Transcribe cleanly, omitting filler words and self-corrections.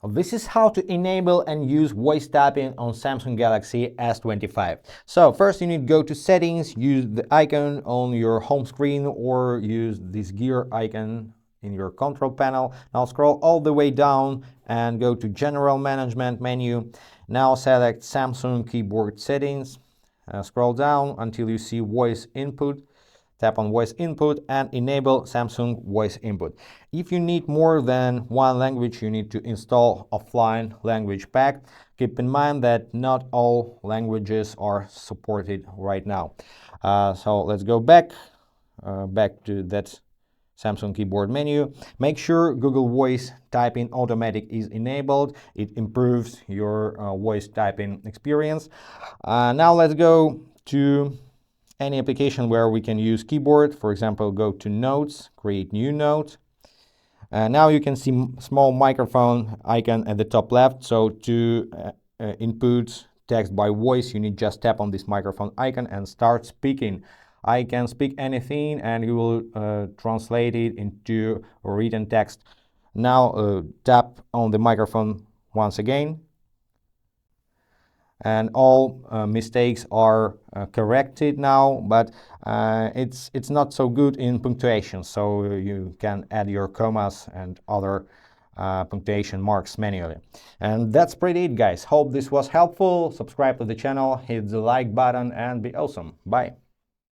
This is how to enable and use voice tapping on Samsung Galaxy S25. So first you need to go to settings, use the icon on your home screen or use this gear icon in your control panel. Now scroll all the way down and go to General Management menu. Now select Samsung keyboard settings. Scroll down until you see voice input. Tap on voice input and enable Samsung voice input. If you need more than one language, you need to install offline language pack. Keep in mind that not all languages are supported right now. So let's go back to that Samsung keyboard menu. Make sure Google Voice Typing Automatic is enabled. It improves your voice typing experience. Now let's go to any application where we can use keyboard. For example, go to Notes, create new note. Now you can see small microphone icon at the top left. So to input text by voice, you need just tap on this microphone icon and start speaking. I can speak anything and you will translate it into written text. Now tap on the microphone once again. And all mistakes are corrected now, but it's not so good in punctuation, so you can add your commas and other punctuation marks manually. And that's pretty it, guys. Hope this was helpful. Subscribe to the channel, hit the like button, and be awesome. Bye.